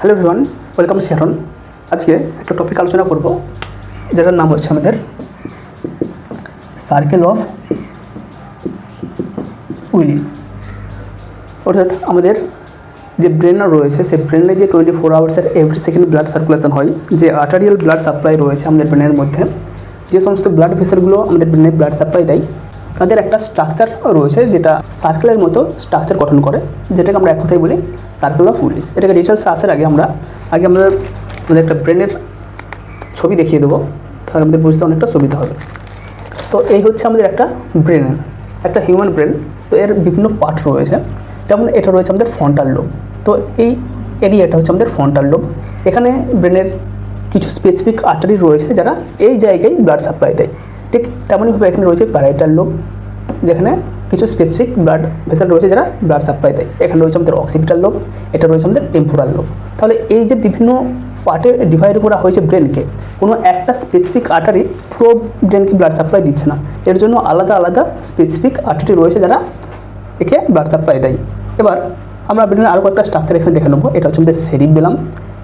Hello everyone, welcome Sharon. আজকে একটা topic আলোচনা করব যেটার নাম হচ্ছে আমাদের সার্কেল অফ উইলিস। অর্থাৎ আমাদের যে ব্রেন রয়েছে সেই ব্রেনে যে 24 আওয়ার্সের এভরি সেকেন্ড ব্লাড সার্কুলেশন হয়, যে আর্টারিয়াল ব্লাড সাপ্লাই রয়েছে আমাদের ব্রেনের মধ্যে, যে সমস্ত ব্লাড ভেসেলগুলো আমাদের ব্রেনে ব্লাড সাপ্লাই দেয়, তাদের একটা স্ট্রাকচার রয়েছে যেটা সার্কেলের মতো স্ট্রাকচার গঠন করে, যেটাকে আমরা এক কথায় বলি সার্কেল অফ উইলিস। এটাকে ডিটেলসে আসার আগে আমরা আমাদের একটা ব্রেনের ছবি দেখিয়ে দেবো, তাহলে আমাদের বুঝতে অনেকটা সুবিধা হবে। তো এই হচ্ছে আমাদের একটা ব্রেন, একটা হিউম্যান ব্রেন। তো এর বিভিন্ন পার্ট রয়েছে, যেমন এটা রয়েছে আমাদের ফ্রন্টাল লোব। তো এই এরিয়াটা হচ্ছে আমাদের ফ্রন্টাল লোব। এখানে ব্রেনের কিছু স্পেসিফিক আর্টারি রয়েছে যারা এই জায়গায় ব্লাড সাপ্লাই দেয়। ঠিক তেমনইভাবে এখানে রয়েছে প্যারাইটাল লোব, যেখানে কিছু স্পেসিফিক ব্লাড ভেসেল রয়েছে যারা ব্লাড সাপ্লাই দেয়। এখানে রয়েছে আমাদের অক্সিপিটাল লোব, এটা রয়েছে আমাদের টেম্পোরাল লোব। তাহলে এই যে বিভিন্ন পার্টে ডিভাইড করা হয়েছে ব্রেনকে, কোনো একটা স্পেসিফিক আর্টারি পুরো ব্রেনকে ব্লাড সাপ্লাই দিচ্ছে না, এর জন্য আলাদা আলাদা স্পেসিফিক আর্টারি রয়েছে যারা একে ব্লাড সাপ্লাই দেয়। এবার আমরা ব্রেনের আরও কয়েকটা স্ট্রাকচার এখানে দেখে নেবো। এটা হচ্ছে আমাদের সেরিবেলাম,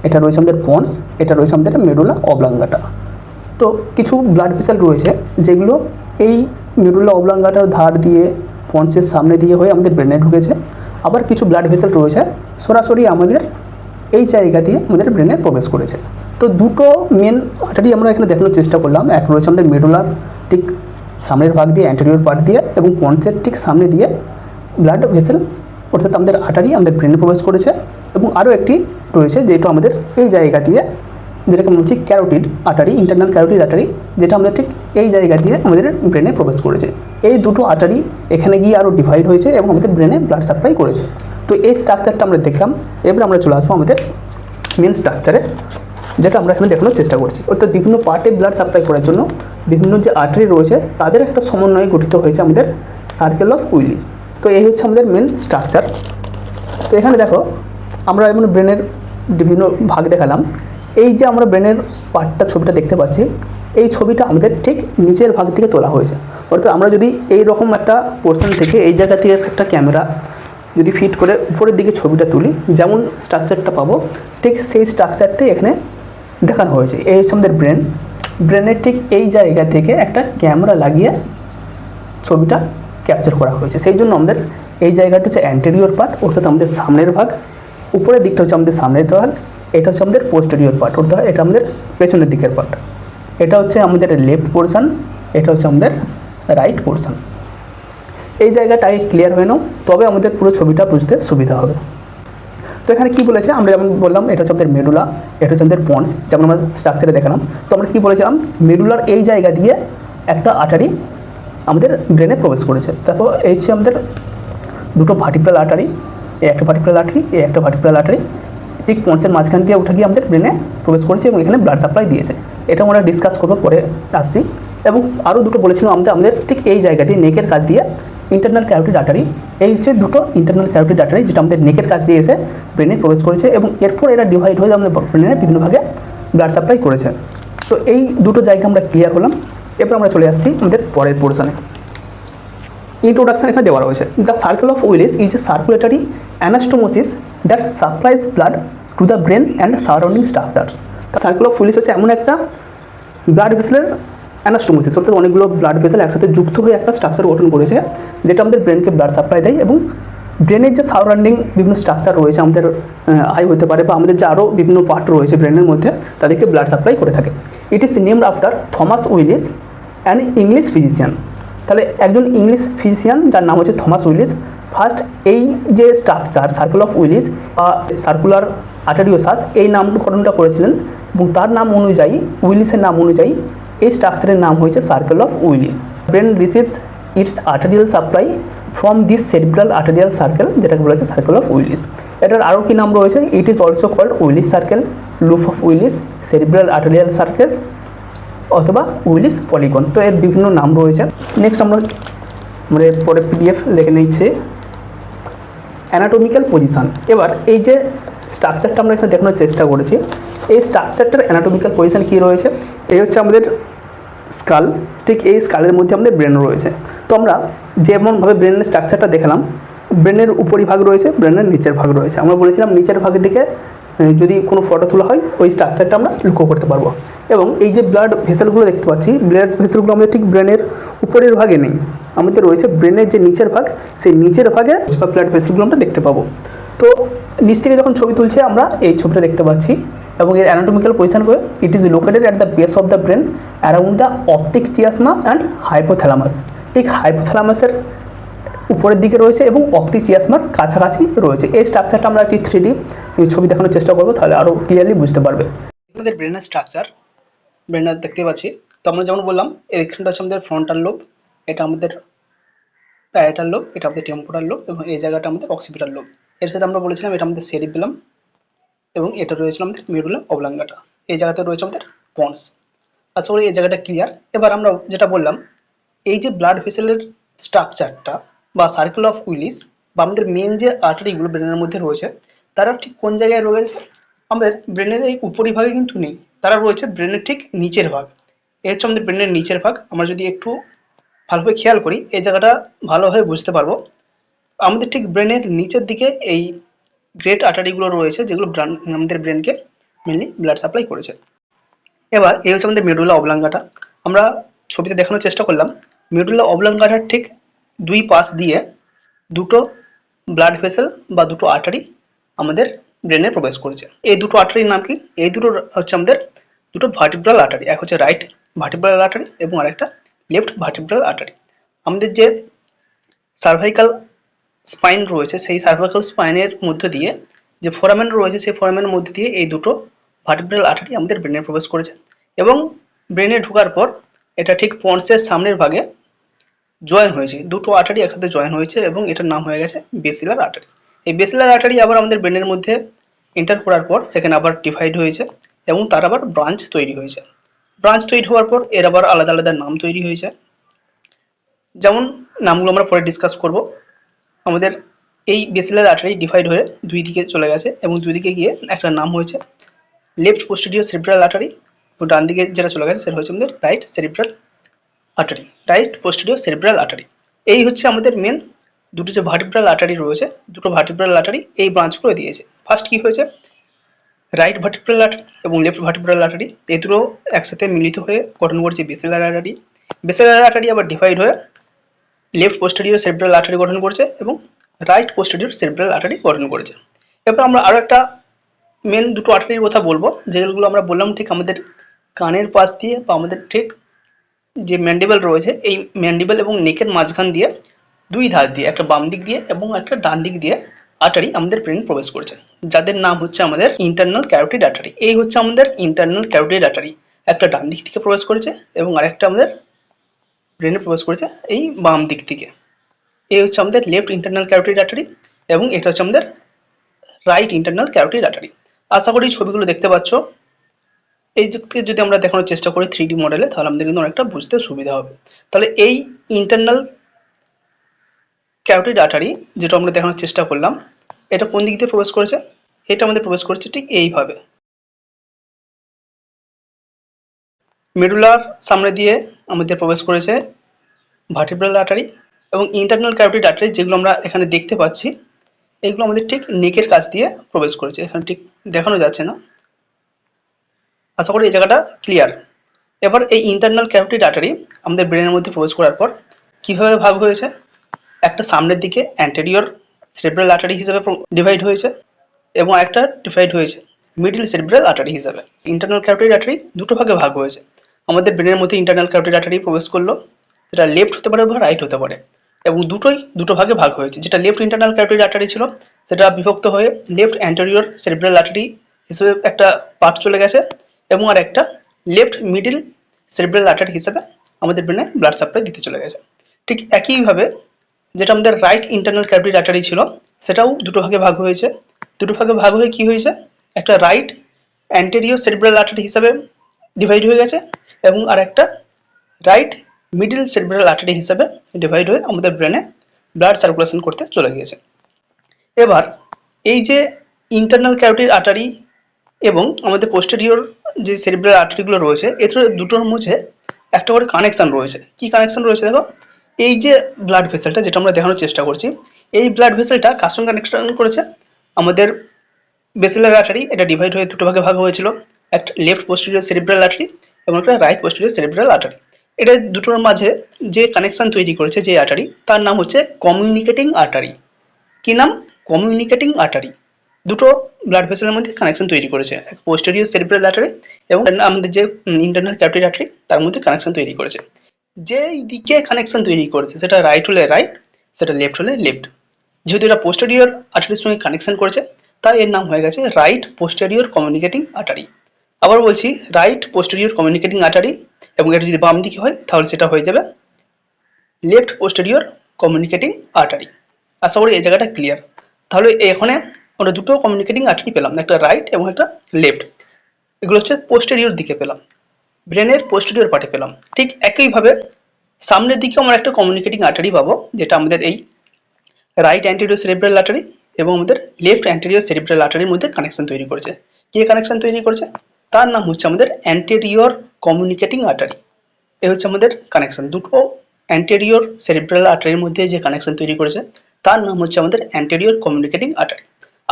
এটা রয়েছে আমাদের পন্স, এটা রয়েছে আমাদের মেডুলা অবলাঙ্গাটা। তো কিছু ব্লাড ভেসেল রয়েছে যেগুলো এই মেডুলা অবলাঙ্গাটার ধার দিয়ে পন্সের সামনে দিয়ে হয়ে আমাদের ব্রেনে ঢুকেছে। আবার কিছু ব্লাড ভেসেল রয়েছে সরাসরি আমাদের এই জায়গা দিয়ে আমাদের ব্রেনে প্রবেশ করেছে। তো দুটো মেন আর্টারি আমরা এখানে দেখানোর চেষ্টা করলাম। এক রয়েছে আমাদের মেডুলার ঠিক সামনের ভাগ দিয়ে, অ্যান্টেরিয়র পার্ট দিয়ে, এবং পন্সের ঠিক সামনে দিয়ে ব্লাড ভেসেল অর্থাৎ আমাদের আর্টারি আমাদের ব্রেনে প্রবেশ করেছে। এবং আরও একটি রয়েছে যেটা আমাদের এই জায়গা দিয়ে, যেটাকে বলছি carotid artery, internal carotid artery, যেটা আমাদের ঠিক এই জায়গা দিয়ে আমাদের ব্রেনে প্রবেশ করেছে। এই দুটো আর্টারি এখানে গিয়ে আরও ডিভাইড হয়েছে এবং আমাদের ব্রেনে ব্লাড সাপ্লাই করেছে। তো এই স্ট্রাকচারটা আমরা দেখলাম। এবার আমরা চলে আসবো আমাদের মেন স্ট্রাকচারে, যেটা আমরা এখানে দেখানোর চেষ্টা করছি। অর্থাৎ বিভিন্ন পার্টে ব্লাড সাপ্লাই করার জন্য বিভিন্ন যে আর্টারি রয়েছে তাদের একটা সমন্বয়ে গঠিত হয়েছে আমাদের সার্কেল অফ উইলিস। তো এই হচ্ছে আমাদের মেন স্ট্রাকচার। তো এখানে দেখো আমরা এমন ব্রেনের বিভিন্ন ভাগ দেখালাম। এই যে আমরা ব্রেনের পার্টটা ছবিটা দেখতে পাচ্ছি, এই ছবিটা আমাদের ঠিক নিচের ভাগ থেকে তোলা হয়েছে। অর্থাৎ আমরা যদি এই রকম একটা পোর্শন থেকে এই জায়গা থেকে একটা ক্যামেরা যদি ফিট করে উপরের দিকে ছবিটা তুলি, যেমন স্ট্রাকচারটা পাবো ঠিক সেই স্ট্রাকচারটাই এখানে দেখানো হয়েছে। এই হচ্ছে আমাদের ব্রেনের ঠিক এই জায়গা থেকে একটা ক্যামেরা লাগিয়ে ছবিটা ক্যাপচার করা হয়েছে। সেই জন্য আমাদের এই জায়গাটা হচ্ছে অ্যান্টেরিয়র পার্ট, অর্থাৎ আমাদের সামনের ভাগ। উপরের দিকটা হচ্ছে আমাদের সামনের ভাগ, এটা হচ্ছে আমাদের পোস্টেরিয়র পার্ট, অর্থাৎ এটা আমাদের পেছনের দিকের পার্ট। এটা হচ্ছে আমাদের লেফট পোর্শন, এটা হচ্ছে আমাদের রাইট পোর্শন। এই জায়গাটাই ক্লিয়ার হয়ে নাও, তবে আমাদের পুরো ছবিটা বুঝতে সুবিধা হবে। তো এখানে কী বলেছে, আমরা যেমন বললাম এটা হচ্ছে আমাদের মেডুলা, এটা হচ্ছে আমাদের পন্স, যেমন আমরা স্ট্রাকচারে দেখালাম। তো আমরা কী বলেছিলাম, মেডুলার এই জায়গা দিয়ে একটা আর্টারি আমাদের ব্রেনে প্রবেশ করেছে। তারপর এই হচ্ছে আমাদের দুটো ভার্টিব্রাল আর্টারি, এই একটা ভার্টিব্রাল আর্টারি, এই একটা ভার্টিব্রাল আর্টারি ঠিক পন্সের মাঝখান দিয়ে উঠে গিয়ে আমাদের ব্রেনে প্রবেশ করেছে এবং এখানে ব্লাড সাপ্লাই দিয়েছে। এটা আমরা ডিসকাস করবো, পরে আসছি। এবং আরও দুটো বলেছিলাম আমাদের ঠিক এই জায়গা দিয়ে নেকের কাছ দিয়ে ইন্টারনাল ক্যারোটিড আর্টারি, এই হচ্ছে দুটো ইন্টারনাল ক্যারোটিড আর্টারি যেটা আমাদের নেকের কাছ দিয়ে এসে ব্রেনে প্রবেশ করেছে এবং এরপর এরা ডিভাইড হয়ে আমাদের ব্রেনে বিভিন্ন ভাগে ব্লাড সাপ্লাই করেছে। তো এই দুটো জায়গা আমরা ক্লিয়ার হলাম। এরপর আমরা চলে আসছি আমাদের পরের পোর্শনে। ইন্ট্রোডাকশন এখানে দেওয়া রয়েছে। The circle of Willis is a circulatory anastomosis that supplies blood to the brain and surrounding structures. The circle of Willis হচ্ছে এমন একটা ব্লাড ভেসেলের অ্যানাস্টোমোসিস, অর্থাৎ অনেকগুলো ব্লাড ভেসেল একসাথে যুক্ত হয়ে একটা স্ট্রাকচার গঠন করেছে, যেটা আমাদের ব্রেনকে ব্লাড সাপ্লাই দেয় এবং ব্রেনের যে সারাউন্ডিং বিভিন্ন স্ট্রাকচার রয়েছে, আমাদের আই হতে পারে বা আমাদের যে আরও বিভিন্ন পার্ট রয়েছে ব্রেনের মধ্যে, তাদেরকে ব্লাড সাপ্লাই করে থাকে। It is named after Thomas Willis, an English physician. তাহলে একজন ইংলিশ ফিজিশিয়ান যার নাম হচ্ছে থমাস উইলিস ফার্স্ট এই যে স্ট্রাকচার সার্কেল অফ উইলিস বা সার্কুলার আর্টারিওসাস এই নামকরণটা করেছিলেন এবং তার নাম অনুযায়ী, উইলিসের নাম অনুযায়ী এই স্ট্রাকচারের নাম হয়েছে circle of Willis. Brain receives it's arterial supply from this cerebral arterial circle, যেটাকে বলা হচ্ছে সার্কেল অফ উইলিস। এটার আরও কী নাম রয়েছে, it is also called Willis circle, loop of Willis, cerebral arterial circle অথবা উইলিস পলিগন। তো এর বিভিন্ন নাম রয়েছে। নেক্সট আমরা পরে পিডিএফ দেখে নিচ্ছি অ্যানাটমিক্যাল পজিশান। এবার এই যে স্ট্রাকচারটা আমরা এখানে দেখানোর চেষ্টা করেছি, এই স্ট্রাকচারটার অ্যানাটমিক্যাল পজিশান কী রয়েছে। এই হচ্ছে আমাদের স্কাল, ঠিক এই স্কালের মধ্যে আমাদের ব্রেন রয়েছে। তো আমরা যেমনভাবে ব্রেনের স্ট্রাকচারটা দেখালাম, ব্রেনের উপরিভাগ রয়েছে, ব্রেনের নিচের ভাগ রয়েছে। আমরা বলেছিলাম নিচের ভাগের দিকে যদি কোনো ফটো তোলা হয় ওই স্ট্রাকচারটা আমরা লক্ষ্য করতে পারবো। এবং এই যে ব্লাড ভেসেলগুলো দেখতে পাচ্ছি, ব্লাড ভেসেলগুলো আমাদের ঠিক ব্রেনের উপরের ভাগে নেই, আমাদের রয়েছে ব্রেনের যে নিচের ভাগ, সেই নিচের ভাগে ব্লাড ভেসেলগুলো আমরা দেখতে পাবো। তো নিচ থেকে যখন ছবি তুলছে আমরা এই ছবিটা দেখতে পাচ্ছি এবং এর অ্যানাটমিক্যাল পজিশন করে it is located at the base of the brain around the optic chiasma and hypothalamus. ঠিক হাইপোথ্যালামাসের উপরের দিকে রয়েছে এবং অপটিক চিয়াসমার কাছাকাছি রয়েছে। এই স্ট্রাকচারটা আমরা একটি 3D ছবি দেখানোর চেষ্টা করবো, তাহলে আরও ক্লিয়ারলি বুঝতে পারবে। আমাদের ব্রেনের স্ট্রাকচার, ব্রেনের দেখতে পাচ্ছি। তো আমরা যেমন বললাম এইখানটা হচ্ছে আমাদের ফ্রন্টাল লোব, এটা আমাদের প্যারাইটাল লোব, এটা আমাদের টেম্পোরাল লোব এবং এই জায়গাটা আমাদের অক্সিপিটাল লোব। এর সাথে আমরা বলেছিলাম এটা আমাদের সেরিবেলাম এবং এটা রয়েছে আমাদের মেডুলা অবলাঙ্গাটা। এই জায়গাতে রয়েছে আমাদের পন্স। আশা করি এই জায়গাটা ক্লিয়ার। এবার আমরা যেটা বললাম, এই যে ব্লাড ভেসেলের স্ট্রাকচারটা বা সার্কেল অফ উইলিস বা আমাদের মেন যে আর্টারিগুলো ব্রেনের মধ্যে রয়েছে, তারা ঠিক কোন জায়গায় রয়েছে? আমাদের ব্রেনের এই উপরিভাগে কিন্তু নেই, তারা রয়েছে ব্রেনের ঠিক নিচের ভাগ। এই হচ্ছে আমাদের ব্রেনের নিচের ভাগ। আমরা যদি একটু ভালোভাবে খেয়াল করি এই জায়গাটা ভালোভাবে বুঝতে পারবো। আমাদের ঠিক ব্রেনের নিচের দিকে এই গ্রেট আর্টারিগুলো রয়েছে, যেগুলো আমাদের ব্রেনকে মেনলি ব্লাড সাপ্লাই করেছে। এবার এই হচ্ছে আমাদের মেডুলা অবলাঙ্গাটা। আমরা ছবিতে দেখানোর চেষ্টা করলাম মেডুলা অবলাঙ্গাটার ঠিক দুই পাশ দিয়ে দুটো ব্লাড ভেসেল বা দুটো আর্টারি আমাদের ব্রেনে প্রবেশ করেছে। এই দুটো আর্টারির নাম কি? এই দুটো হচ্ছে আমাদের দুটো ভার্টিব্রাল আর্টারি। এক হচ্ছে রাইট ভার্টিব্রাল আর্টারি এবং আরেকটা লেফট ভার্টিব্রাল আর্টারি। আমাদের যে সার্ভাইকাল স্পাইন রয়েছে, সেই সার্ভাইকাল স্পাইনের মধ্যে দিয়ে যে ফোরামেন রয়েছে, সেই ফোরামেনের মধ্যে দিয়ে এই দুটো ভার্টিব্রাল আর্টারি আমাদের ব্রেনে প্রবেশ করেছে এবং ব্রেনে ঢোকার পর এটা ঠিক পন্সের সামনের ভাগে জয়েন হয়েছে। দুটো আর্টারি একসাথে জয়েন হয়েছে এবং এটার নাম হয়ে গেছে বেসিলার আর্টারি। এই বেসিলার আর্টারি আবার আমাদের ব্রেনের মধ্যে এন্টার করার পর সেখানে আবার ডিভাইড হয়েছে এবং তার আবার ব্রাঞ্চ তৈরি হয়েছে। ব্রাঞ্চ তৈরি হওয়ার পর এর আবার আলাদা আলাদা নাম তৈরি হয়েছে, যেমন নামগুলো আমরা পরে ডিসকাস করব। আমাদের এই বেসিলার আর্টারি ডিভাইড হয়ে দুই দিকে চলে গেছে এবং দুই দিকে গিয়ে একটা নাম হয়েছে লেফট পোস্টেরিয়র সেরিব্রাল আর্টারি, এবং ডান দিকে যেটা চলে গেছে সেটা হচ্ছে আমাদের right cerebral artery, right posterior cerebral artery. এই হচ্ছে আমাদের মেন দুটো যে ভার্টিব্রাল আর্টারি রয়েছে, দুটো ভার্টিব্রাল আর্টারি এই ব্রাঞ্চগুলো দিয়েছে। ফার্স্ট কি হয়েছে, রাইট ভার্টিব্রাল আর্টারি এবং লেফট ভার্টিব্রাল আর্টারি এই দুটো একসাথে মিলিত হয়ে গঠন করছে বেসিলার আর্টারি। বেসিলার আর্টারি আবার ডিভাইড হয়ে লেফট পোস্টেরিয়র সেরিব্রাল আর্টারি গঠন করছে এবং রাইট পোস্টেরিয়র সেরিব্রাল আর্টারি গঠন করেছে। এরপর আমরা আরও একটা মেন দুটো আর্টারির কথা বলবো, যেগুলো আমরা বললাম ঠিক আমাদের কানের পাশ দিয়ে বা আমাদের ঠিক যে ম্যান্ডিবল রয়েছে, এই ম্যান্ডিবল এবং নেকের মাঝখান দিয়ে দুই ধার দিয়ে, একটা বাম দিক দিয়ে এবং একটা ডান দিক দিয়ে আর্টারি আমাদের ব্রেন প্রবেশ করেছে, যাদের নাম হচ্ছে আমাদের ইন্টারনাল ক্যারোটিড আর্টারি। এই হচ্ছে আমাদের ইন্টারনাল ক্যারোটিড আর্টারি, একটা ডান দিক থেকে প্রবেশ করেছে এবং আরেকটা আমাদের ব্রেনে প্রবেশ করেছে এই বাম দিক থেকে। এই হচ্ছে আমাদের লেফট ইন্টারনাল ক্যারোটিড আর্টারি এবং এটা হচ্ছে আমাদের রাইট ইন্টারনাল ক্যারোটিড আর্টারি। আশা করি ছবিগুলো দেখতে পাচ্ছ। এই দিককে যদি আমরা দেখানোর চেষ্টা করি 3D মডেলে, তাহলে আমাদের কিন্তু অনেকটা বুঝতে সুবিধা হবে। তাহলে এই ইন্টারনাল ক্যারোটিড আর্টারি যেটা আমরা দেখানোর চেষ্টা করলাম, এটা কোন দিক দিয়ে প্রবেশ করেছে? এটা আমাদের প্রবেশ করেছে ঠিক এইভাবে, মেডুলার সামনে দিয়ে আমাদের প্রবেশ করেছে ভার্টিব্রাল আর্টারি এবং ইন্টারনাল ক্যারোটিড আর্টারি যেগুলো আমরা এখানে দেখতে পাচ্ছি, এগুলো আমাদের ঠিক নেকের কাছ দিয়ে প্রবেশ করেছে। এখানে ঠিক দেখানো যাচ্ছে না, আশা করি এই জায়গাটা ক্লিয়ার। এবার এই ইন্টারনাল ক্যারোটিড আর্টারি আমাদের ব্রেনের মধ্যে প্রবেশ করার পর কীভাবে ভাগ হয়েছে? একটা সামনের দিকে অ্যান্টেরিয়র সেরিব্রাল আর্টারি হিসেবে ডিভাইড হয়েছে এবং একটা ডিভাইড হয়েছে মিডল সেরিব্রাল আর্টারি হিসেবে। ইন্টারনাল ক্যারোটিড আর্টারি দুটো ভাগে ভাগ হয়েছে। আমাদের ব্রেনের মধ্যে ইন্টারনাল ক্যারোটিড আর্টারি প্রবেশ করলো, যেটা লেফট হতে পারে বা রাইট হতে পারে, এবং দুটোই দুটো ভাগে ভাগ হয়েছে। যেটা লেফট ইন্টারনাল ক্যারোটিড আর্টারি ছিল সেটা বিভক্ত হয়ে লেফট অ্যান্টেরিয়র সেরিব্রাল আর্টারি হিসেবে একটা পার্ট চলে গেছে এবং আর একটা লেফট মিডল সেরিব্রাল আর্টারি হিসেবে আমাদের ব্রেনে ব্লাড সাপ্লাই দিতে চলে গেছে। ঠিক একইভাবে যেটা আমাদের রাইট ইন্টারনাল ক্যারোটিড আর্টারি ছিল সেটাও দুটো ভাগে ভাগ হয়েছে। দুটো ভাগে ভাগ হয়ে কি হয়েছে, একটা রাইট অ্যান্টেরিয়র সেরিব্রাল আর্টারি হিসাবে ডিভাইড হয়ে গেছে এবং আর একটা রাইট মিডল সেরিব্রাল আর্টারি হিসাবে ডিভাইড হয়ে আমাদের ব্রেনে ব্লাড সার্কুলেশন করতে চলে গিয়েছে। এবার এই যে ইন্টারনাল ক্যারোটিড আর্টারি এবং আমাদের পোস্টেরিয়র যে সেরিব্রাল আর্টারিগুলো রয়েছে, এদের দুটোর মধ্যে একটা করে কানেকশন রয়েছে। কি কানেকশন রয়েছে দেখো, এই যে ব্লাড ভেসেলটা যেটা আমরা দেখানোর চেষ্টা করছি, এই ব্লাড ভেসেলটা কার সঙ্গে কানেকশন করেছে? আমাদের বেসিলার আর্টারি, এটা ডিভাইড হয়ে দুটো ভাগে ভাগ হয়েছিল, একটা লেফট পোস্টেরিয়র সেরিব্রাল আর্টারি এবং একটা রাইট পোস্টেরিয়র সেরিব্রাল আর্টারি। এটা দুটোর মাঝে যে কানেকশন তৈরি করেছে যে আর্টারি, তার নাম হচ্ছে কমিউনিকেটিং আর্টারি। কি নাম? Communicating artery. দুটো ব্লাড ভেসেলের মধ্যে কানেকশন তৈরি করেছে, পোস্টেরিয়র সেরিব্রাল আর্টারি এবং আমাদের যে ইন্টারনাল ক্যারোটিড আর্টারি তার মধ্যে কানেকশন তৈরি করেছে। যেই দিকে কানেকশন তৈরি করেছে সেটা রাইট হলে রাইট, সেটা লেফট হলে লেফট। যেহেতু এটা পোস্টেরিয়র আর্টারির সঙ্গে কানেকশন করেছে তাই এর নাম হয়ে গেছে রাইট পোস্টেরিয়র কমিউনিকেটিং আর্টারি। আবার বলছি, রাইট পোস্টেরিয়র কমিউনিকেটিং আর্টারি, এবং এটা যদি বাম দিকে হয় তাহলে সেটা হয়ে যাবে লেফট পোস্টেরিয়র কমিউনিকেটিং আর্টারি। আশা করি এই জায়গাটা ক্লিয়ার। তাহলে এখানে আমরা দুটো কমিউনিকেটিং আর্টারি পেলাম, একটা রাইট এবং একটা লেফট। এগুলো হচ্ছে পোস্টেরিয়র দিকে পেলাম, ব্রেনের পোস্টেরিয়র পার্টে পেলাম। ঠিক একইভাবে সামনের দিকে আমরা একটা কমিউনিকেটিং আর্টারি পাবো, যেটা আমাদের এই রাইট অ্যান্টেরিয়র সেরিব্রাল আর্টারি এবং আমাদের লেফট অ্যান্টেরিয়র সেরিব্রাল আর্টারির মধ্যে কানেকশন তৈরি করেছে। কে কানেকশন তৈরি করেছে? তার নাম হচ্ছে আমাদের অ্যান্টেরিয়র কমিউনিকেটিং আর্টারি। এ হচ্ছে আমাদের কানেকশন, দুটো অ্যান্টেরিয়র সেরিব্রাল আর্টারির মধ্যে যে কানেকশন তৈরি করেছে তার নাম হচ্ছে আমাদের অ্যান্টেরিয়র কমিউনিকেটিং আর্টারি।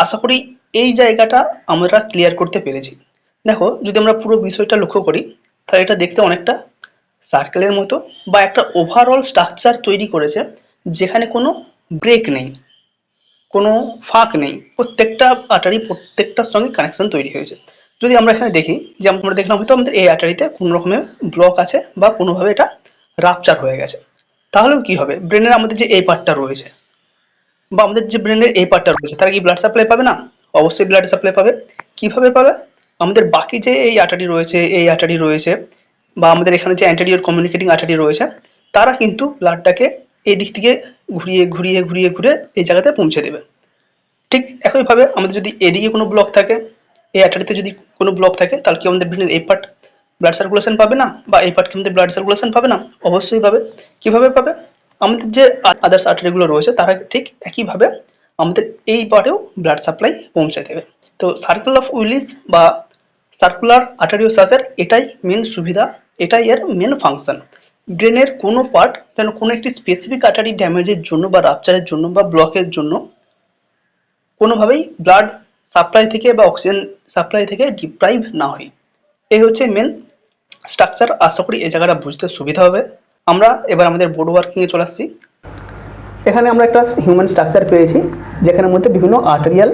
আশা করি এই জায়গাটা আমরা ক্লিয়ার করতে পেরেছি। দেখো, যদি আমরা পুরো বিষয়টা লক্ষ্য করি তাহলে এটা দেখতে অনেকটা সার্কেলের মতো, বা একটা ওভারঅল স্ট্রাকচার তৈরি করেছে যেখানে কোনো ব্রেক নেই, কোনো ফাঁক নেই, প্রত্যেকটা আর্টারি প্রত্যেকটার সঙ্গে কানেকশন তৈরি হয়েছে। যদি আমরা এখানে দেখি যে আমরা দেখলাম হয়তো আমাদের এই আর্টারিতে কোনো রকমের ব্লক আছে বা কোনোভাবে এটা রাপচার হয়ে গেছে, তাহলেও কি হবে? ব্রেনের আমাদের যে এই পার্টটা রয়েছে বা আমাদের যে ব্রেনের এই পার্টটা রয়েছে তারা কি ব্লাড সাপ্লাই পাবে না? অবশ্যই ব্লাড সাপ্লাই পাবে। কিভাবে পাবে? আমাদের বাকি যে এই আর্টারি রয়েছে, এই আর্টারি রয়েছে, বা আমাদের এখানে যে অ্যান্টেরিয়র কমিউনিকেটিং আর্টারি রয়েছে, তারা কিন্তু ব্লাডটাকে এই দিক থেকে ঘুরিয়ে ঘুরিয়ে ঘুরিয়ে ঘুরে এই জায়গাতে পৌঁছে দেবে। ঠিক একইভাবে আমাদের যদি এদিকে কোনো ব্লক থাকে, এই আর্টারিতে যদি কোনো ব্লক থাকে, তাহলে কি আমাদের ব্রেনের এই পার্ট ব্লাড সার্কুলেশন পাবে না, বা এই পার্ট কি আমাদের ব্লাড সার্কুলেশন পাবে না? অবশ্যই পাবে। কিভাবে পাবে? আমাদের যে আদার্স আর্টারিগুলো রয়েছে তারা ঠিক একইভাবে আমাদের এই পার্টেও ব্লাড সাপ্লাই পৌঁছে দেবে। তো সার্কেল অফ উইলিস বা সার্কুলার আর্টারিওসাসের এটাই মেন সুবিধা, এটাই এর মেন ফাংশন। ব্রেনের কোনো পার্ট যেন কোনো একটি স্পেসিফিক আর্টারি ড্যামেজের জন্য বা রাপচারের জন্য বা ব্লকের জন্য কোনোভাবেই ব্লাড সাপ্লাই থেকে বা অক্সিজেন সাপ্লাই থেকে ডিপ্রাইভ না হয়। এই হচ্ছে মেন স্ট্রাকচার। আশা করি এই জায়গাটা বুঝতে সুবিধা হবে। আমরা এবার আমাদের বোর্ড ওয়ার্কিংয়ে চলে আসছি। এখানে আমরা একটা হিউম্যান স্ট্রাকচার পেয়েছি যেখানের মধ্যে বিভিন্ন আর্টেরিয়াল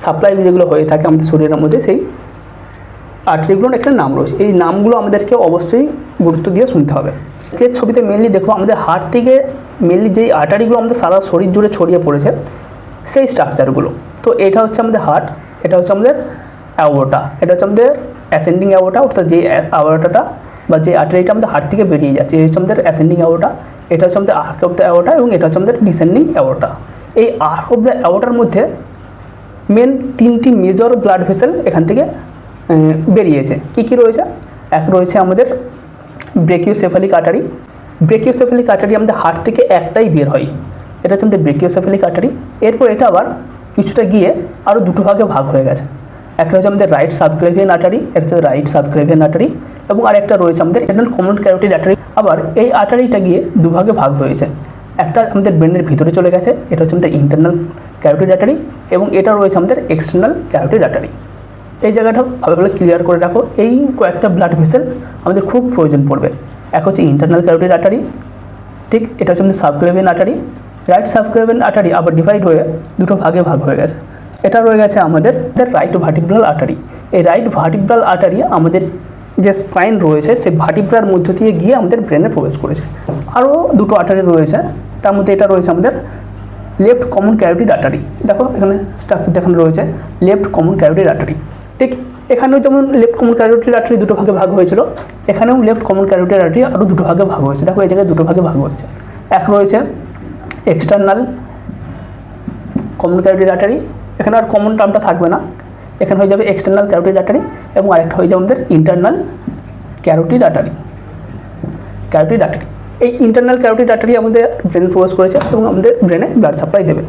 সাপ্লাই যেগুলো হয়ে থাকে আমাদের শরীরের মধ্যে, সেই আর্টারিগুলোর একটা নাম রয়েছে। এই নামগুলো আমাদেরকে অবশ্যই গুরুত্ব দিয়ে শুনতে হবে। যে ছবিতে মেনলি দেখো আমাদের হার্ট থেকে মেনলি যেই আর্টারিগুলো আমাদের সারা শরীর জুড়ে ছড়িয়ে পড়েছে সেই স্ট্রাকচারগুলো। তো এটা হচ্ছে আমাদের হার্ট, এটা হচ্ছে আমাদের অ্যাওর্টা, এটা হচ্ছে আমাদের অ্যাসেন্ডিং অ্যাওর্টা, অর্থাৎ যে অ্যাওর্টাটা বা যে আর্টারিটা আমাদের হার্ট থেকে বেরিয়ে যাচ্ছে এই হচ্ছে আমাদের অ্যাসেন্ডিং অ্যাওর্টা, এটা হচ্ছে আমাদের আর্ক অফ দ্য অ্যাওর্টা এবং এটা হচ্ছে আমাদের ডিসেন্ডিং অ্যাওর্টা। এই আর্ক অফ দ্য অ্যাওর্টার মধ্যে মেন তিনটি মেজর ব্লাড ভেসেল এখান থেকে বেরিয়েছে। কী কী রয়েছে? এক রয়েছে আমাদের ব্রেকিওসেফালিক আর্টারি। ব্রেকিওসেফালিক আর্টারি আমাদের হার্ট থেকে একটাই বের হয়, এটা হচ্ছে আমাদের ব্রেকিওসেফালিক আর্টারি। এরপর এটা আবার কিছুটা গিয়ে আরও দুটো ভাগে ভাগ হয়ে গেছে। একটা হচ্ছে আমাদের রাইট সাবক্লেভিয়ান আর্টারি, এটা হচ্ছে রাইট সাবক্লেভিয়ান আর্টারি, এবং আরেকটা রয়েছে আমাদের ইন্টারনাল কমন ক্যারোটিড আর্টারি। আবার এই আর্টারিটা গিয়ে দুভাগে ভাগ হয়েছে, একটা আমাদের ব্রেনের ভিতরে চলে গেছে, এটা হচ্ছে আমাদের ইন্টারনাল ক্যারোটিড আর্টারি, এবং এটা রয়েছে আমাদের এক্সটার্নাল ক্যারোটিড আর্টারি। এই জায়গাটা ভালোভাবে ক্লিয়ার করে রাখো। এই কয়েকটা ব্লাড ভেসেল আমাদের খুব প্রয়োজন পড়বে। এক হচ্ছে ইন্টারনাল ক্যারোটিড আর্টারি, ঠিক এটা হচ্ছে আমাদের subclavian artery. Right subclavian artery আবার ডিভাইড হয়ে দুটো ভাগে ভাগ হয়ে গেছে। এটা রয়ে গেছে আমাদের রাইট ভার্টিব্রাল আর্টারি। এই রাইট ভার্টিব্রাল আর্টারি আমাদের যে স্পাইন রয়েছে সেই ভার্টিব্রার মধ্য দিয়ে গিয়ে আমাদের ব্রেনে প্রবেশ করেছে। আরও দুটো আর্টারি রয়েছে, তার মধ্যে এটা রয়েছে আমাদের লেফট কমন ক্যারোটিড আর্টারি। দেখো এখানে স্ট্রাকচার দেখানো রয়েছে লেফট কমন ক্যারোটিড আর্টারি। ঠিক এখানেও যেমন লেফট কমন ক্যারোটিড আর্টারি দুটো ভাগে ভাগ হয়েছিল, এখানেও লেফট কমন ক্যারোটিড আর্টারি আরও দুটো ভাগে ভাগ হয়েছে। দেখো এই জায়গায় দুটো ভাগে ভাগ হয়েছে। এক রয়েছে এক্সটার্নাল কমন ক্যারোটিড আর্টারি, এখানে আর কমন টার্মটা থাকবে না, এখানে হয়ে যাবে এক্সটার্নাল ক্যারোটিড আর্টারি, এবং আরেকটা হয়ে যাবে আমাদের internal carotid artery. Carotid artery, এই ইন্টারনাল ক্যারোটিড আর্টারি আমাদের ব্রেনে প্রবেশ করেছে এবং আমাদের ব্রেনে ব্লাড সাপ্লাই দেবে।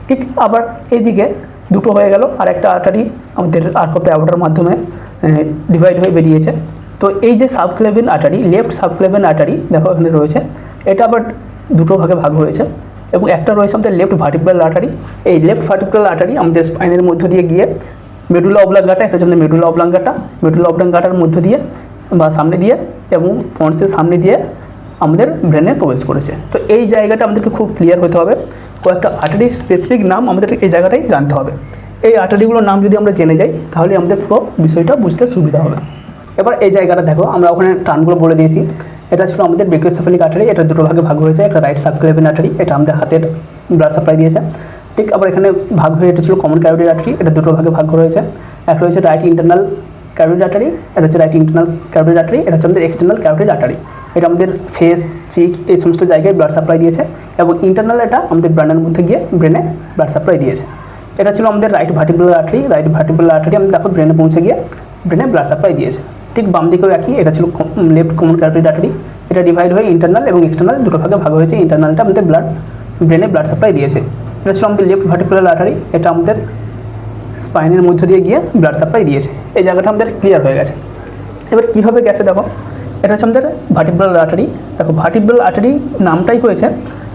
ঠিক আবার এইদিকে দুটো হয়ে গেল, আর একটা আর্টারি আমাদের আর্ক অফ দ্য অ্যাওর্টার মাধ্যমে ডিভাইড হয়ে বেরিয়েছে। তো এই যে subclavian artery, left subclavian artery দেখো এখানে রয়েছে, এটা আবার দুটো ভাগে ভাগ হয়েছে, এবং একটা রয়েছে আমাদের লেফট ভার্টিব্রাল আর্টারি। এই লেফট ভার্টিব্রাল আর্টারি আমাদের স্পাইনের মধ্য দিয়ে গিয়ে মেডুলা অবলাঙ্গাটা, এটা হচ্ছে আমাদের মেডুলা অবলাঙ্গাটা। মেডুলা অবলাঙ্গাটার মধ্য দিয়ে বা সামনে দিয়ে এবং পন্সের সামনে দিয়ে আমাদের ব্রেনে প্রবেশ করেছে। তো এই জায়গাটা আমাদেরকে খুব ক্লিয়ার হতে হবে, কয়েকটা আর্টারি স্পেসিফিক নাম আমাদের এই জায়গাটাই জানতে হবে। এই আর্টারিগুলোর নাম যদি আমরা জেনে যাই তাহলে আমাদের পুরো বিষয়টা বুঝতে সুবিধা হবে। এবার এই জায়গাটা দেখো, আমরা ওখানে টার্মগুলো বলে দিয়েছি। এটা ছিল আমাদের ব্রেকিওসেফালিক আর্টারি, এটা দুটো ভাগে ভাগ হয়েছে। একটা রাইট সাবক্লেভিয়ান আর্টারি, এটা আমাদের হাতের ব্লাড সাপ্লাই দিয়েছে। ঠিক আবার এখানে ভাগ হয়ে এটা ছিল কমন ক্যারোটিড আর্টারি, এটা দুটো ভাগে ভাগ রয়েছে। একটা রয়েছে রাইট ইন্টারনাল ক্যারোটিড আর্টারি, এটা হচ্ছে রাইট ইন্টারনাল ক্যারোটিড আর্টারি, এটা হচ্ছে আমাদের এক্সটার্নাল ক্যারোটিড আর্টারি। এটা আমাদের ফেস, চিক এই সমস্ত জায়গায় ব্লাড সাপ্লাই দিয়েছে এবং ইন্টারনাল এটা আমাদের ব্রেনের মধ্যে গিয়ে ব্রেনে ব্লাড সাপ্লাই দিয়েছে। এটা ছিল আমাদের right vertebral artery. Right vertebral artery আমাদের দেখো ব্রেনে পৌঁছে গিয়ে ব্রেনে ব্লাড সাপ্লাই দিয়েছে। ঠিক বাম দিকেও একই, এটা ছিল লেফট কমন ক্যারোটিড আর্টারি। এটা ডিভাইড হয়ে ইন্টারনাল এবং এক্সটার্নাল দুটো ভাগে ভাগ হয়েছে। ইন্টারনালটা আমাদের ব্রেনে ব্লাড সাপ্লাই দিয়েছে। এটা ছিল আমাদের লেফট ভার্টিব্রাল আর্টারি, এটা আমাদের স্পাইনের মধ্য দিয়ে গিয়ে ব্লাড সাপ্লাই দিয়েছে। এই জায়গাটা আমাদের ক্লিয়ার হয়ে গেছে। এবার কীভাবে গেছে দেখো, এটা হচ্ছে আমাদের ভার্টিব্রাল আর্টারি। দেখো ভার্টিব্রাল আর্টারি নামটাই হয়েছে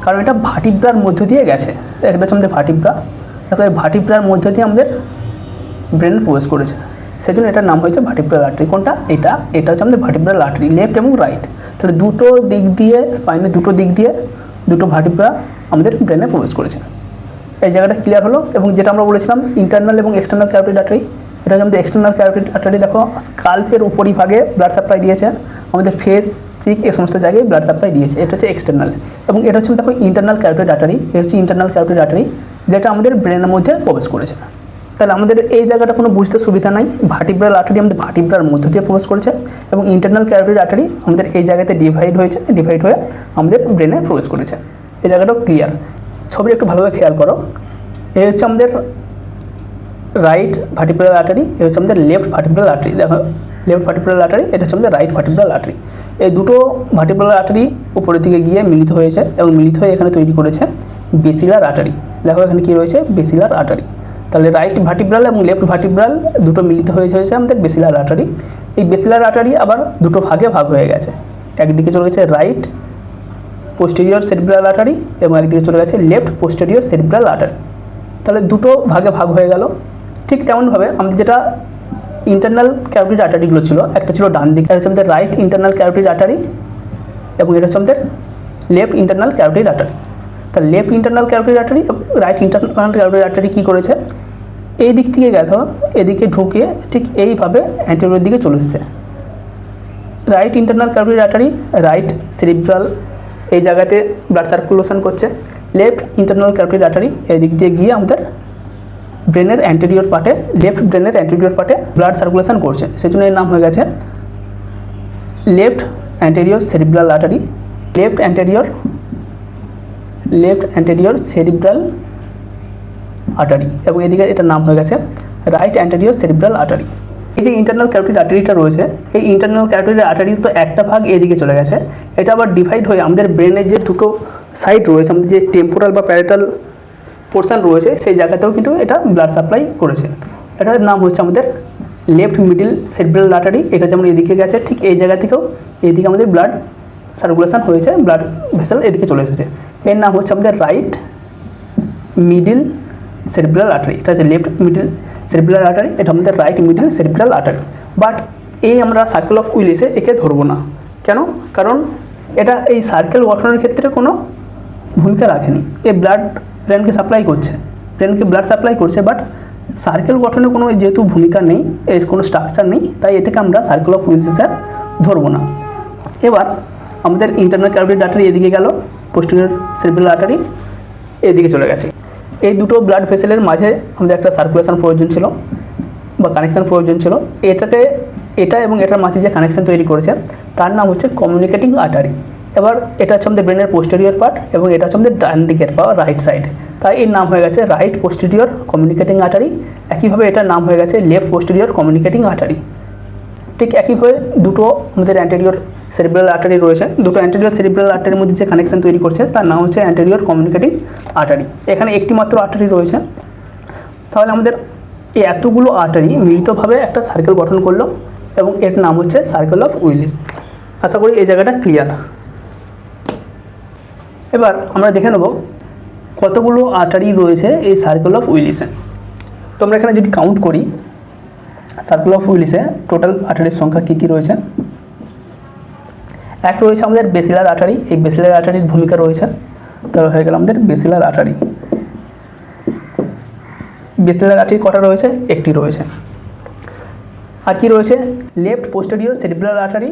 কারণ এটা ভার্টিব্রার মধ্য দিয়ে গেছে। এটা হচ্ছে আমাদের ভার্টিব্রা, দেখো এই ভার্টিব্রার মধ্য দিয়ে আমাদের ব্রেনে প্রবেশ করেছে, সেই জন্য এটার নাম হয়েছে ভার্টিব্রাল আর্টারি। কোনটা? এটা হচ্ছে আমাদের ভার্টিব্রাল আর্টারি, লেফট এবং রাইট। তাহলে দুটো দিক দিয়ে স্পাইনের দুটো দিক দিয়ে দুটো ভার্টিব্রা আমাদের ব্রেনে প্রবেশ করেছে। এই জায়গাটা ক্লিয়ার হলো। এবং যেটা আমরা বলেছিলাম ইন্টারনাল এবং এক্সটার্নাল ক্যারোটিড আর্টারি, এটা হচ্ছে আমাদের এক্সটার্নাল ক্যারোটিড আর্টারি। দেখো স্কাল্পের উপরিভাগে ব্লাড সাপ্লাই দিয়েছে, আমাদের ফেস, চিক এই সমস্ত জায়গায় ব্লাড সাপ্লাই দিয়েছে। এটা হচ্ছে এক্সটার্নাল। এবং এটা হচ্ছে দেখো ইন্টারনাল ক্যারোটিড আর্টারি, এটা হচ্ছে ইন্টারনাল ক্যারোটিড আর্টারি যেটা আমাদের ব্রেনের মধ্যে প্রবেশ করেছে। তাহলে আমাদের এই জায়গাটা কোনো বুঝতে সুবিধা নাই। ভার্টিব্রাল আর্টারি আমাদের ভার্টিব্রার মধ্য দিয়ে প্রবেশ করেছে এবং ইন্টারনাল ক্যারোটিড আর্টারি আমাদের এই জায়গাতে ডিভাইড হয়ে আমাদের ব্রেনে প্রবেশ করেছে। এই জায়গাটাও ক্লিয়ার। ছবি একটু ভালোভাবে খেয়াল করো। এই হচ্ছে আমাদের রাইট ভার্টিব্রাল আর্টারি, এই হচ্ছে আমাদের লেফট ভার্টিব্রাল আর্টারি। দেখো লেফট ভার্টিব্রাল আর্টারি, এটা হচ্ছে আমাদের রাইট ভার্টিব্রাল আর্টারি। এই দুটো ভার্টিব্রাল আর্টারি উপরের দিকে গিয়ে মিলিত হয়েছে এবং মিলিত হয়ে এখানে তৈরি করেছে বেসিলার আর্টারি। দেখো এখানে কী রয়েছে? বেসিলার আর্টারি। তাহলে রাইট ভার্টিব্রাল এবং লেফট ভার্টিব্রাল দুটো মিলিত হয়েছে আমাদের বেসিলার আর্টারি। এই বেসিলার আর্টারি আবার দুটো ভাগে ভাগ হয়ে গেছে। একদিকে চলে গেছে রাইট পোস্টেরিয়র সেরিব্রাল আর্টারি এবং একদিকে চলে গেছে লেফট পোস্টেরিয়র সেরিব্রাল আর্টারি। তাহলে দুটো ভাগে ভাগ হয়ে গেল। ঠিক তেমনভাবে আমাদের যেটা ইন্টারনাল ক্যারোটিড আর্টারিগুলো ছিল, একটা ছিল ডান দিকে, এটা হচ্ছে আমাদের রাইট ইন্টারনাল ক্যারোটিড আর্টারি এবং এটা হচ্ছে আমাদের লেফট ইন্টারনাল ক্যারোটিড আর্টারি। তাহলে left internal carotid artery right internal carotid artery কী করেছে? এই দিক থেকে গেছে, এদিকে ঢুকে ঠিক এইভাবে অ্যান্টেরিয়র দিকে চলে এসছে। Right internal carotid artery right cerebral এই জায়গাতে ব্লাড সার্কুলেশন করছে। লেফট ইন্টারনাল ক্যারোটিড আর্টারি এই দিক দিয়ে গিয়ে আমাদের ব্রেনের অ্যান্টেরিয়র পার্টে, লেফট ব্রেনের অ্যান্টেরিয়র পার্টে ব্লাড সার্কুলেশন করছে। সেই জন্য এর নাম হয়ে গেছে left anterior cerebral artery, left anterior cerebral artery. এবং এদিকে এটার নাম হয়ে গেছে রাইট অ্যান্টেরিয়র সেরিব্রাল আর্টারি। এই যে ইন্টারনাল ক্যারোটিড আর্টারিটা রয়েছে, এই ইন্টারনাল ক্যারোটিড আর্টারির তো একটা ভাগ এদিকে চলে গেছে, এটা আবার ডিভাইড হয়ে আমাদের ব্রেনের যে দুটো সাইড রয়েছে, আমাদের যে টেম্পোরাল বা প্যারাটাল পোর্শন রয়েছে সেই জায়গাতেও কিন্তু এটা ব্লাড সাপ্লাই করেছে। এটার নাম হচ্ছে আমাদের লেফট মিডিল সেরিব্রাল আর্টারি। এটা যেমন এদিকে গেছে ঠিক এই জায়গা থেকেও এদিকে আমাদের ব্লাড সার্কুলেশন হয়েছে, ব্লাড ভেসেল এদিকে চলে এসেছে। এর নাম হচ্ছে আমাদের রাইট মিডিল সেরিব্রাল আর্টারি। এটা হচ্ছে লেফট মিডিল সেরিব্রাল আর্টারি, এটা আমাদের right middle cerebral artery. But এই আমরা সার্কেল অফ উইলিসে একে ধরবো না। কেন? কারণ এটা এই সার্কেল গঠনের ক্ষেত্রে কোনো ভূমিকা রাখেনি। এই ব্লাড ব্রেনকে সাপ্লাই করছে, ব্রেনকে ব্লাড সাপ্লাই করছে, বাট সার্কেল গঠনে কোনো যেহেতু ভূমিকা নেই, এর কোনো স্ট্রাকচার নেই, তাই এটাকে আমরা সার্কেল অফ উইলিসে ধরবো না। এবার আমাদের ইন্টারনাল ক্যারোটিড আর্টারি এদিকে গেল, পোস্টেরিয়র সেরিব্রাল আর্টারি এদিকে চলে গেছে। এই দুটো ব্লাড ভেসেলের মাঝে আমাদের একটা সার্কুলেশন প্রয়োজন ছিল বা কানেকশান প্রয়োজন ছিল। এটা এবং এটার মাঝে যে কানেকশান তৈরি করেছে তার নাম হচ্ছে কমিউনিকেটিং আর্টারি। এবার এটা হচ্ছে আমাদের ব্রেনের পোস্টেরিয়র পার্ট এবং এটা হচ্ছে আমাদের ডান দিকের বা রাইট সাইড, তাই এর নাম হয়ে গেছে রাইট পোস্টেরিয়র কমিউনিকেটিং আর্টারি। একইভাবে এটার নাম হয়ে গেছে লেফট পোস্টেরিয়র কমিউনিকেটিং আর্টারি। ঠিক একইভাবে দুটো আমাদের অ্যান্টেরিয়র সেরিব্রাল আর্টারি রয়েছে, দুটো অ্যান্টেরিয়র সেরিব্রাল আর্টারির মধ্যে যে কানেকশান তৈরি করছে তার নাম হচ্ছে অ্যান্টেরিয়র কমিউনিকেটিং আর্টারি। এখানে একটি মাত্র আর্টারি রয়েছে। তাহলে আমাদের এই এতগুলো আর্টারি মিলিতভাবে একটা সার্কেল গঠন করলো এবং এর নাম হচ্ছে সার্কেল অফ উইলিস। আশা করি এই জায়গাটা ক্লিয়ার। এবার আমরা দেখে নেব কতগুলো আর্টারি রয়েছে এই সার্কেল অফ উইলিসে। তো আমরা এখানে যদি কাউন্ট করি সার্কেল অফ উইলিসে টোটাল আর্টারির সংখ্যা কী কী রয়েছে? এক রয়েছে আমাদের বেসিলার আর্টারি, এই বেসিলার আর্টারির ভূমিকা রয়েছে, তাহলে হয়ে গেল আমাদের বেসিলার আর্টারি। বেসিলার আর্টারি কটা রয়েছে? একটি রয়েছে। আর কি রয়েছে? লেফট পোস্টেরিয়র সেরিব্রাল আর্টারি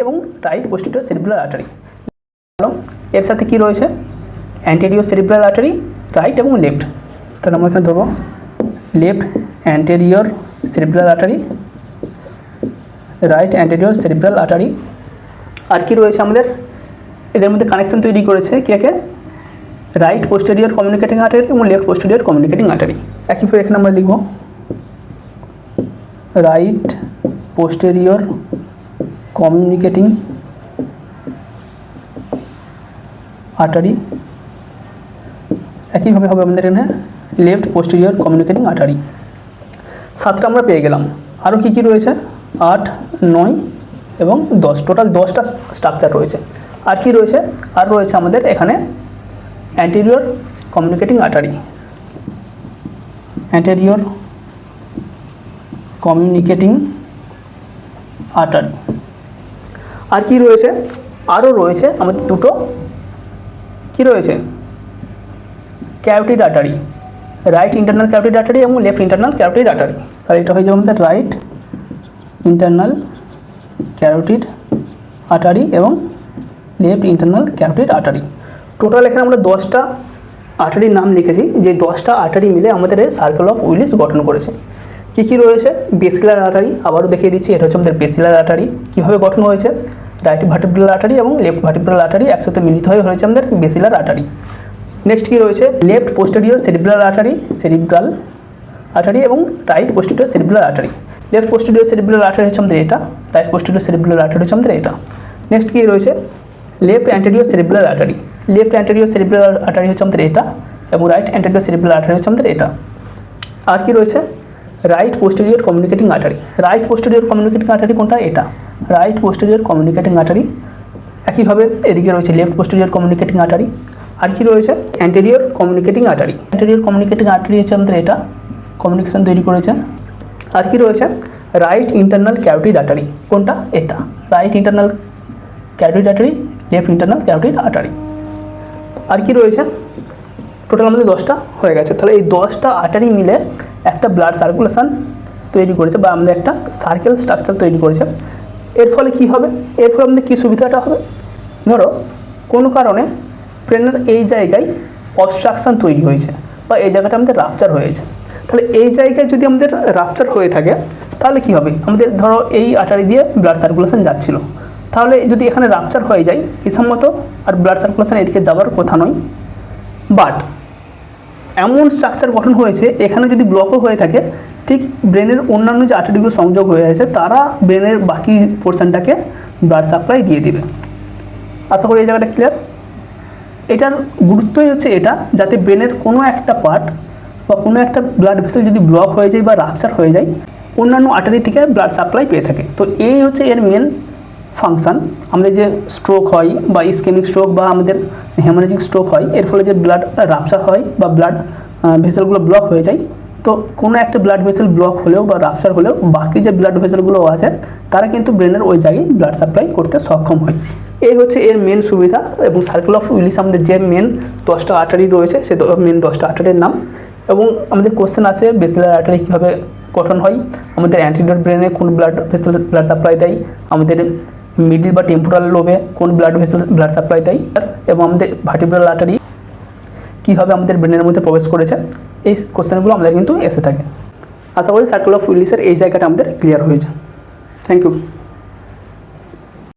এবং রাইট পোস্টেরিয়র সেরিব্রাল আর্টারি। এর সাথে কি রয়েছে? অ্যান্টেরিয়র সেরিব্রাল আর্টারি, রাইট এবং লেফট। তাহলে আমরা এখানে ধরবো left anterior cerebral artery, right anterior cerebral artery. আর কি রয়েছে আমাদের? এদের মধ্যে কানেকশন তৈরি করেছে কে? রাইট পোস্টেরিয়র কমিউনিকেটিং আর্টারি এবং লেফট পোস্টেরিয়র কমিউনিকেটিং আর্টারি। একইভাবে এখানে আমরা লিখব রাইট পোস্টেরিয়র কমিউনিকেটিং আর্টারি। একইভাবে হবে আমাদের এখানে লেফট পোস্টেরিয়র কমিউনিকেটিং আর্টারি। 7টা আমরা পেয়ে গেলাম। আরও কী কী রয়েছে? 8, 9 এবং 10, টোটাল 10টা স্ট্রাকচার রয়েছে। আর কি রয়েছে? আর রয়েছে আমাদের এখানে anterior communicating artery, anterior communicating artery. আর কি রয়েছে? আরও রয়েছে আমাদের দুটো কি রয়েছে? Carotid artery, right internal carotid artery এবং লেফট ইন্টারনাল ক্যারোটিড আর্টারি। তাহলে এটা হয়ে যাবে আমাদের রাইট ইন্টারনাল ক্যারোটিড আর্টারি এবং left internal carotid artery. Total এখানে আমরা 10টা আর্টারির নাম লিখেছি, যে 10টা আর্টারি মিলে আমাদের এই সার্কেল অফ উইলিস গঠন করেছে। কী কী রয়েছে? বেসিলার আর্টারি, আবারও দেখিয়ে দিচ্ছি, এটা হচ্ছে আমাদের বেসিলার আর্টারি। কীভাবে গঠন হয়েছে? রাইট ভার্টিব্রাল আর্টারি এবং লেফট ভার্টিব্রাল আর্টারি একসাথে মিলিত হয়ে হয়েছে আমাদের বেসিলার আর্টারি। নেক্সট কী রয়েছে? লেফট পোস্টেরিয়র সেরিব্রাল আর্টারি এবং right posterior cerebral artery. Left posterior cerebral artery হচ্ছে আমাদের এটা, রাইট পোস্টেরিয়র সেরিব্রাল আর্টারি হচ্ছে আমাদের এটা। নেক্সট কী রয়েছে? Left anterior cerebral artery, left anterior cerebral artery হচ্ছে আমাদের এটা এবং রাইট অ্যান্টেরিয়র সেরিব্রাল আর্টারি হচ্ছে আমাদের এটা। আর কি রয়েছে? Right posterior communicating artery, right posterior communicating artery কোনটা? এটা, রাইট পোস্টেরিয়র কমিউনিকেটিং আর্টারি। একইভাবে এদিকে রয়েছে লেফট পোস্টেরিয়র কমিউনিকেটিং আর্টারি। আর কি রয়েছে? Anterior communicating artery, anterior communicating artery হচ্ছে আমাদের এটা, কমিউনিকেশন তৈরি করেছে। আর কি রয়েছে? রাইট ইন্টারনাল ক্যারোটিড আর্টারি, কোনটা? এটা, right internal carotid artery, left internal carotid artery. আর কি রয়েছে? টোটাল আমাদের 10টা হয়ে গেছে। তাহলে এই 10টা আর্টারি মিলে একটা ব্লাড সার্কুলেশন তৈরি করেছে বা আমাদের একটা সার্কেল স্ট্রাকচার তৈরি করেছে। এর ফলে কি হবে? এর ফলে আমাদের কী সুবিধাটা হবে? ধরো কোনো কারণে ব্রেনের এই জায়গায় অবস্ট্রাকশান তৈরি হয়েছে বা এই জায়গাটা আমাদের রাপচার হয়েছে, তাহলে এই জায়গায় যদি আমাদের রাপচার হয়ে থাকে তাহলে কি হবে? আমাদের ধরো এই আর্টারি দিয়ে ব্লাড সার্কুলেশন যাচ্ছিল, তাহলে যদি এখানে রাপচার হয়ে যায় হিসাব মতো আর ব্লাড সার্কুলেশন এদিকে যাওয়ার কথা নয়। বাট এমন স্ট্রাকচার গঠন হয়েছে এখানে যদি ব্লকও হয়ে থাকে, ঠিক ব্রেনের অন্যান্য যে আর্টারিগুলো সংযোগ হয়ে আছে তারা ব্রেনের বাকি পোর্শনটাকে ব্লাড সাপ্লাই দিয়ে দিবে। আশা করি এই জায়গাটা ক্লিয়ার। এটার গুরুত্বই হচ্ছে এটা, যাতে ব্রেনের কোনো একটা পার্ট বা কোনো একটা ব্লাড ভেসেল যদি ব্লক হয়ে যায় বা রাপচার হয়ে যায় অন্যান্য আর্টারি থেকে ব্লাড সাপ্লাই পেয়ে থাকে। তো এই হচ্ছে এর মেন ফাংশান। আমাদের যে স্ট্রোক হয় বা ইসকেমিক স্ট্রোক বা আমাদের হেমারেজিক স্ট্রোক হয়, এর ফলে যে ব্লাড রাপচার হয় বা ব্লাড ভেসেলগুলো ব্লক হয়ে যায়, তো কোনো একটা ব্লাড ভেসেল ব্লক হলেও বা রাপচার হলেও বাকি যে ব্লাড ভেসেলগুলো আছে তারা কিন্তু ব্রেনের ওই জায়গায় ব্লাড সাপ্লাই করতে সক্ষম হয়। এই হচ্ছে এর মেন সুবিধা। এবং সার্কেল অফ উইলিস আমাদের যে মেন 10টা আর্টারি রয়েছে সে মেন 10টা আর্টারির নাম। এবং আমাদের কোশ্চেন আসে বেসিলার আর্টারি কীভাবে গঠন হয়, আমাদের অ্যান্টিরিয়র ব্রেনে কোন ব্লাড ভেসেল ব্লাড সাপ্লাই দেয়, আমাদের মিডল বা টেম্পোরাল লোবে কোন ব্লাড ভেসেল ব্লাড সাপ্লাই দেয়, এবং আমাদের ভার্টিব্রাল আর্টারি কীভাবে আমাদের ব্রেনের মধ্যে প্রবেশ করেছে, এই কোশ্চেনগুলো আমাদের কিন্তু এসে থাকে। আশা করি সার্কেল অফ উইলিসের এই জায়গাটা আমাদের ক্লিয়ার হয়েছে। Thank you.